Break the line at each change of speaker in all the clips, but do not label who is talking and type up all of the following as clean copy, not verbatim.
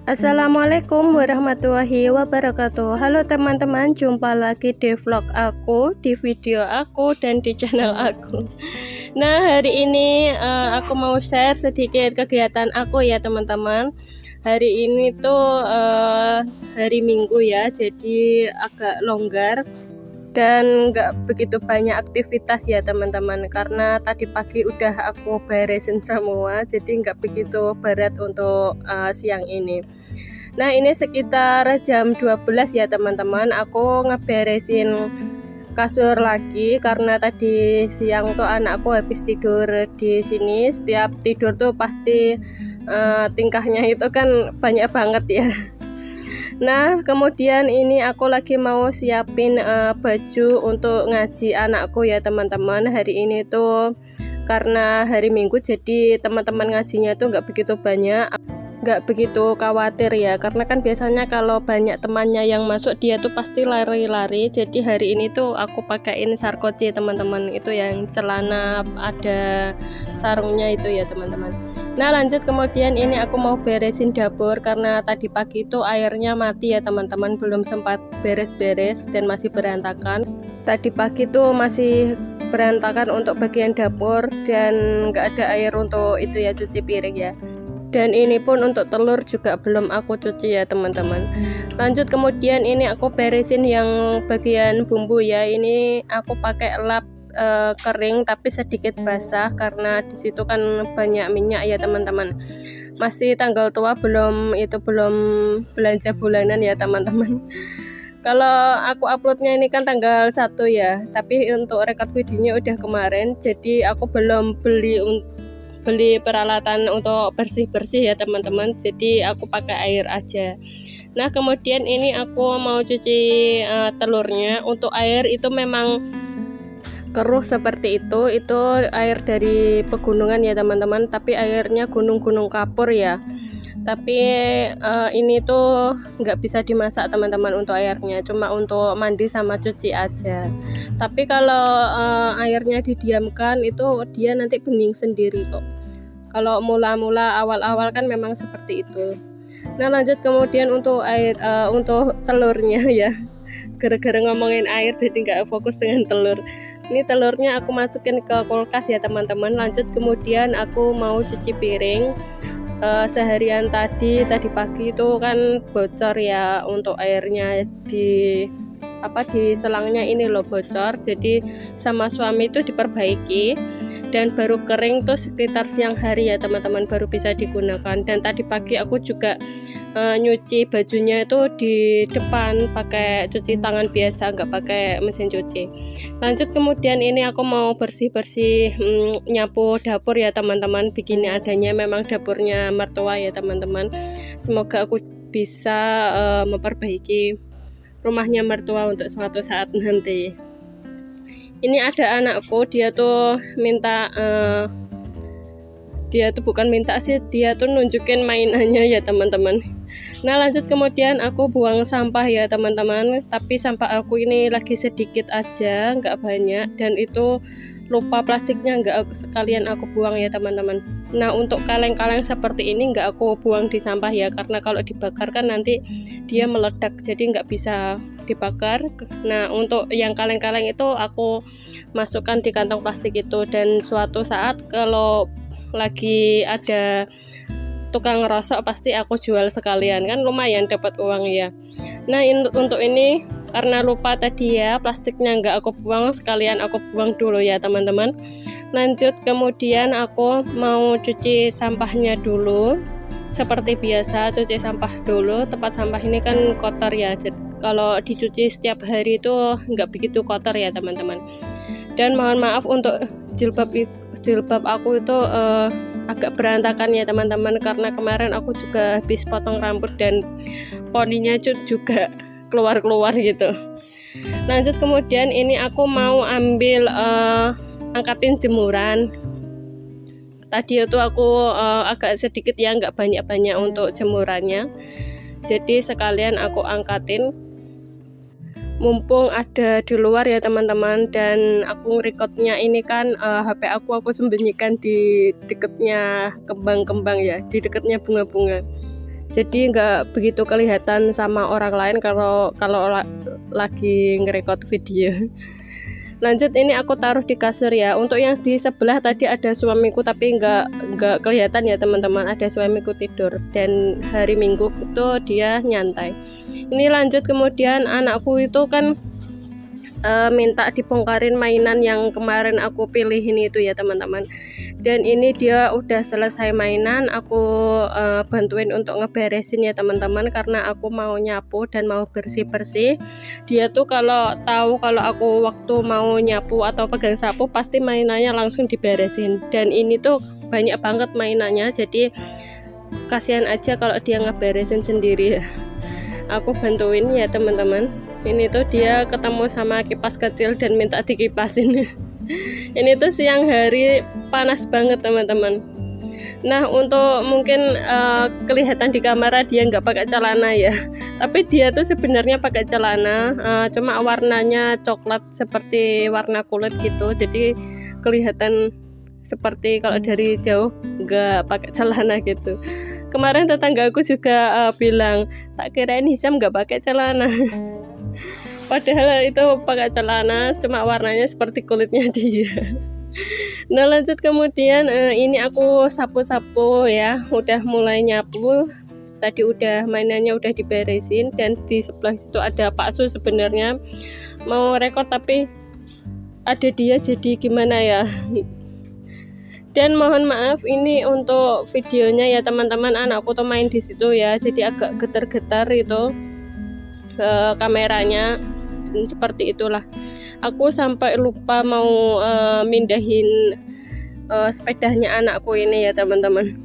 Assalamualaikum warahmatullahi wabarakatuh. Halo teman-teman, jumpa lagi di vlog aku, di video aku, dan di channel aku. Nah, hari ini aku mau share sedikit kegiatan aku ya teman-teman. Hari ini tuh hari Minggu ya, jadi agak longgar dan nggak begitu banyak aktivitas ya teman-teman, karena tadi pagi udah aku beresin semua, jadi nggak begitu berat untuk siang ini. Nah, ini sekitar jam 12 ya teman-teman, aku ngeberesin kasur lagi karena tadi siang tuh anakku habis tidur di sini. Setiap tidur tuh pasti tingkahnya itu kan banyak banget ya. Nah, kemudian ini aku lagi mau siapin baju untuk ngaji anakku ya teman-teman. Hari ini tuh karena hari Minggu, jadi teman-teman ngajinya tuh nggak begitu banyak, nggak begitu khawatir ya, karena kan biasanya kalau banyak temannya yang masuk dia tuh pasti lari-lari. Jadi hari ini tuh aku pakaiin sarkoci teman-teman, itu yang celana ada sarungnya itu ya teman-teman. Nah, lanjut, kemudian ini aku mau beresin dapur karena tadi pagi itu airnya mati ya teman-teman, belum sempat beres-beres dan masih berantakan. Tadi pagi tuh masih berantakan untuk bagian dapur dan nggak ada air untuk itu ya, cuci piring ya. Dan ini pun untuk telur juga belum aku cuci ya teman-teman. Lanjut, kemudian ini aku beresin yang bagian bumbu ya. Ini aku pakai lap kering tapi sedikit basah karena disitu kan banyak minyak ya teman-teman. Masih tanggal tua, belum belanja bulanan ya teman-teman. Kalau aku uploadnya ini kan tanggal 1 ya, tapi untuk record videonya udah kemarin, jadi aku belum beli peralatan untuk bersih-bersih ya teman-teman, jadi aku pakai air aja. Nah, kemudian ini aku mau cuci telurnya. Untuk air itu memang keruh seperti itu air dari pegunungan ya teman-teman, tapi airnya gunung-gunung kapur ya. Tapi ini tuh nggak bisa dimasak teman-teman untuk airnya, cuma untuk mandi sama cuci aja. Tapi kalau airnya didiamkan itu dia nanti bening sendiri kok. Kalau mula-mula awal-awal kan memang seperti itu. Nah, lanjut, kemudian untuk untuk telurnya ya. Gara-gara ngomongin air jadi nggak fokus dengan telur. Ini telurnya aku masukin ke kulkas ya teman-teman. Lanjut, kemudian aku mau cuci piring. Seharian tadi pagi itu kan bocor ya untuk airnya di selangnya ini loh bocor. Jadi sama suami itu diperbaiki dan baru kering tuh sekitar siang hari ya teman-teman, baru bisa digunakan. Dan tadi pagi aku juga nyuci bajunya itu di depan pakai cuci tangan biasa, nggak pakai mesin cuci. Lanjut, kemudian ini aku mau bersih-bersih nyapu dapur ya teman-teman. Begini adanya memang dapurnya mertua ya teman-teman. Semoga aku bisa memperbaiki rumahnya mertua untuk suatu saat nanti. Ini ada anakku, dia tuh minta dia tuh bukan minta sih, dia tuh nunjukin mainannya ya teman-teman. Nah, lanjut, kemudian aku buang sampah ya teman-teman, tapi sampah aku ini lagi sedikit aja, nggak banyak, dan itu lupa plastiknya nggak sekalian aku buang ya teman-teman. Nah, untuk kaleng-kaleng seperti ini nggak aku buang di sampah ya, karena kalau dibakar kan nanti dia meledak, jadi nggak bisa dibakar. Nah, untuk yang kaleng-kaleng itu aku masukkan di kantong plastik itu, dan suatu saat kalau lagi ada tukang ngerosok pasti aku jual sekalian, kan lumayan dapat uang ya. Nah, untuk ini karena lupa tadi ya, plastiknya nggak aku buang, sekalian aku buang dulu ya teman-teman. Lanjut, kemudian aku mau cuci sampahnya dulu. Seperti biasa, cuci sampah dulu. Tempat sampah ini kan kotor ya, kalau dicuci setiap hari itu nggak begitu kotor ya teman-teman. Dan mohon maaf untuk jilbab aku itu agak berantakan ya teman-teman, karena kemarin aku juga habis potong rambut dan poninya juga keluar-keluar gitu. Lanjut kemudian ini aku mau ambil angkatin jemuran. Tadi itu aku agak sedikit ya, nggak banyak-banyak untuk jemurannya, jadi sekalian aku angkatin mumpung ada di luar ya teman-teman. Dan aku recordnya ini kan HP aku sembunyikan di dekatnya kembang-kembang ya, di dekatnya bunga-bunga, jadi nggak begitu kelihatan sama orang lain kalau lagi ngerekord video. Lanjut ini aku taruh di kasur ya. Untuk yang di sebelah tadi ada suamiku tapi nggak kelihatan ya teman-teman, ada suamiku tidur dan hari Minggu itu dia nyantai. Ini lanjut kemudian anakku itu kan minta dibongkarin mainan yang kemarin aku pilihin itu ya teman-teman. Dan ini dia udah selesai mainan, aku bantuin untuk ngeberesin ya teman-teman, karena aku mau nyapu dan mau bersih-bersih. Dia tuh kalau tahu kalau aku waktu mau nyapu atau pegang sapu pasti mainannya langsung diberesin, dan ini tuh banyak banget mainannya, jadi kasihan aja kalau dia ngeberesin sendiri. Aku bantuin ya teman-teman. Ini tuh dia ketemu sama kipas kecil dan minta dikipasin. Ini tuh siang hari panas banget teman-teman. Nah untuk mungkin kelihatan di kamera dia nggak pakai celana ya, tapi dia tuh sebenarnya pakai celana, cuma warnanya coklat seperti warna kulit gitu, jadi kelihatan seperti kalau dari jauh nggak pakai celana gitu. Kemarin tetanggaku juga bilang, tak kirain Hisam nggak pakai celana. Padahal itu pakai celana, cuma warnanya seperti kulitnya dia. Nah lanjut kemudian ini aku sapu-sapu ya, udah mulai nyapu. Tadi udah mainannya udah diberesin, dan di sebelah situ ada Pak Su sebenarnya mau rekod tapi ada dia, jadi gimana ya. Dan mohon maaf ini untuk videonya ya teman-teman, anakku tuh main di situ ya, jadi agak getar-getar itu kameranya. Dan seperti itulah, aku sampai lupa mau mindahin sepedanya anakku ini ya teman-teman,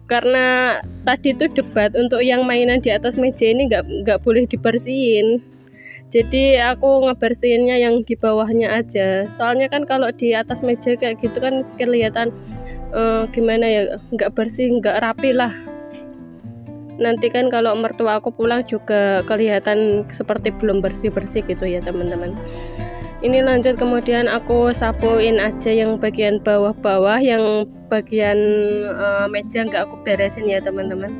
karena tadi tuh debat untuk yang mainan di atas meja ini nggak boleh dibersihin, jadi aku ngebersihinnya yang di bawahnya aja. Soalnya kan kalau di atas meja kayak gitu kan kelihatan gimana ya, nggak bersih, nggak rapi lah. Nanti kan kalau mertua aku pulang juga kelihatan seperti belum bersih-bersih gitu ya teman-teman. Ini lanjut kemudian aku sapuin aja yang bagian bawah-bawah, yang bagian meja nggak aku beresin ya teman-teman.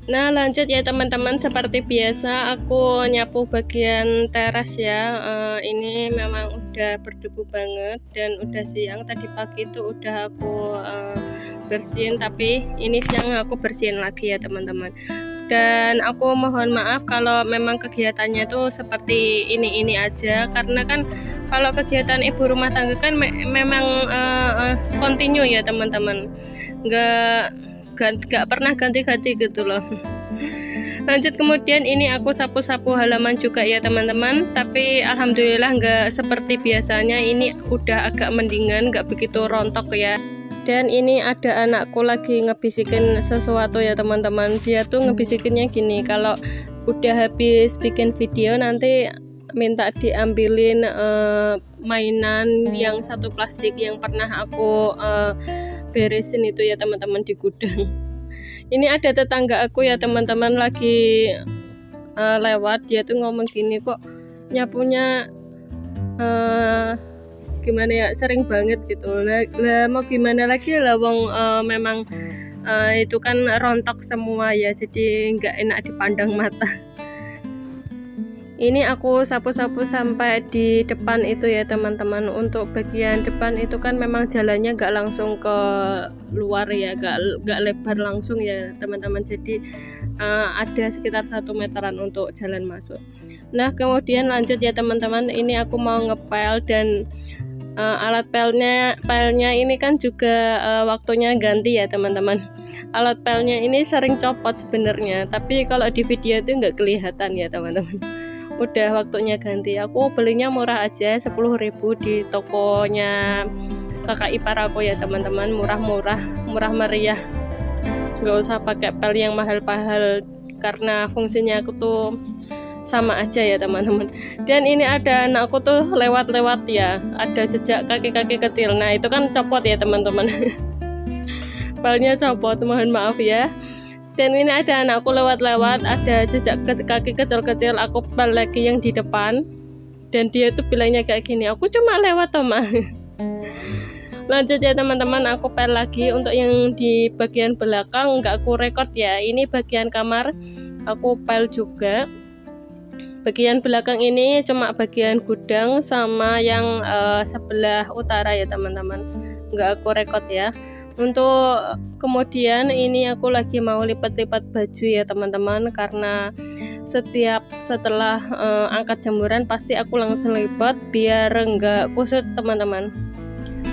Nah lanjut ya teman-teman, seperti biasa aku nyapu bagian teras ya. Ini memang udah berdebu banget dan udah siang, tadi pagi itu udah aku bersihin, tapi ini siang aku bersihin lagi ya teman-teman. Dan aku mohon maaf kalau memang kegiatannya tuh seperti ini aja, karena kan kalau kegiatan ibu rumah tangga kan memang continue ya teman-teman, nggak pernah ganti-ganti gitu loh. Lanjut kemudian ini aku sapu-sapu halaman juga ya teman-teman, tapi alhamdulillah nggak seperti biasanya, ini udah agak mendingan, nggak begitu rontok ya. Dan ini ada anakku lagi ngebisikin sesuatu ya teman-teman. Dia tuh ngebisikinnya gini, kalau udah habis bikin video nanti minta diambilin mainan yang satu plastik yang pernah aku beresin itu ya teman-teman di gudang. Ini ada tetangga aku ya teman-teman lagi lewat, dia tuh ngomong gini, kok nyapunya gimana ya, sering banget gitu lah, mau gimana lagi lah wong memang itu kan rontok semua ya, jadi nggak enak dipandang mata. Ini aku sapu-sapu sampai di depan itu ya teman-teman. Untuk bagian depan itu kan memang jalannya nggak langsung ke luar ya, nggak lebar langsung ya teman-teman, jadi ada sekitar 1 meteran untuk jalan masuk. Nah kemudian lanjut ya teman-teman, ini aku mau ngepel dan alat pelnya ini kan juga waktunya ganti ya teman-teman. Alat pelnya ini sering copot sebenarnya, tapi kalau di video itu nggak kelihatan ya teman-teman. Udah waktunya ganti. Aku belinya murah aja, 10.000 di tokonya kakak ipar aku ya teman-teman, murah meriah, nggak usah pakai pel yang mahal-mahal karena fungsinya aku tuh sama aja ya teman-teman. Dan ini ada anakku tuh lewat-lewat ya, ada jejak kaki-kaki kecil, nah itu kan copot ya teman-teman. Pelnya copot, mohon maaf ya. Dan ini ada anakku lewat-lewat, ada jejak kaki kecil-kecil, aku pel lagi yang di depan, dan dia tuh bilangnya kayak gini, aku cuma lewat toh mah. Lanjut ya teman-teman, aku pel lagi. Untuk yang di bagian belakang nggak aku rekod ya, ini bagian kamar aku pel juga. Bagian belakang ini cuma bagian gudang sama yang sebelah utara ya teman-teman, nggak aku rekod ya. Untuk kemudian ini aku lagi mau lipat-lipat baju ya teman-teman, karena setelah angkat jemuran pasti aku langsung lipat biar enggak kusut teman-teman,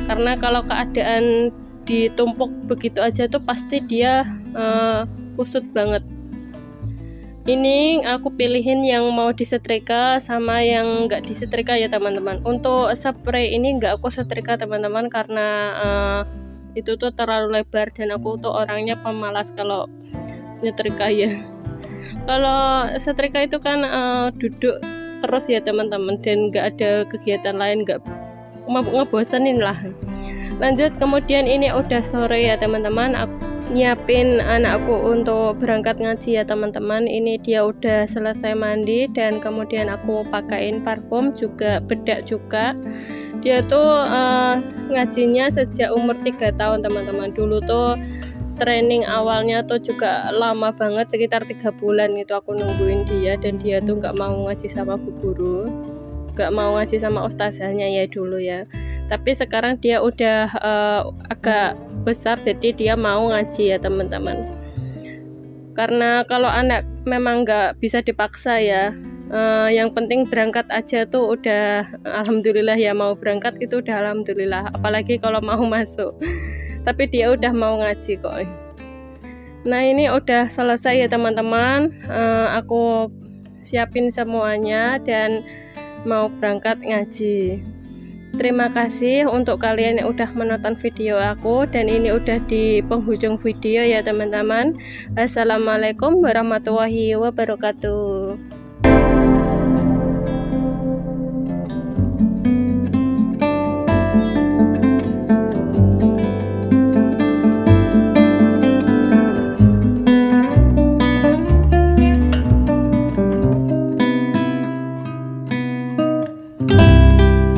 karena kalau keadaan ditumpuk begitu aja tuh pasti dia kusut banget. Ini aku pilihin yang mau disetrika sama yang enggak disetrika ya teman-teman. Untuk spray ini enggak aku setrika teman-teman, karena itu tuh terlalu lebar dan aku tuh orangnya pemalas kalau nyetrika ya. Kalau setrika itu kan duduk terus ya teman-teman, dan nggak ada kegiatan lain, nggak ngebosenin lah. Lanjut, kemudian ini udah sore ya teman-teman, aku nyiapin anakku untuk berangkat ngaji ya teman-teman. Ini dia udah selesai mandi dan kemudian aku pakaiin parfum juga, bedak juga. Dia tuh ngajinya sejak umur 3 tahun teman-teman. Dulu tuh training awalnya tuh juga lama banget, sekitar 3 bulan gitu aku nungguin dia, dan dia tuh nggak mau ngaji sama bu guru, nggak mau ngaji sama ustazahnya ya dulu ya. Tapi sekarang dia udah agak besar, jadi dia mau ngaji ya teman-teman. Karena kalau anak memang nggak bisa dipaksa ya. Yang penting berangkat aja tuh udah alhamdulillah ya, mau berangkat itu udah alhamdulillah, apalagi kalau mau masuk. Tapi dia udah mau ngaji kok. Nah ini udah selesai ya teman-teman, aku siapin semuanya dan mau berangkat ngaji. Terima kasih untuk kalian yang udah menonton video aku, dan ini udah di penghujung video ya teman-teman. Assalamualaikum warahmatullahi wabarakatuh.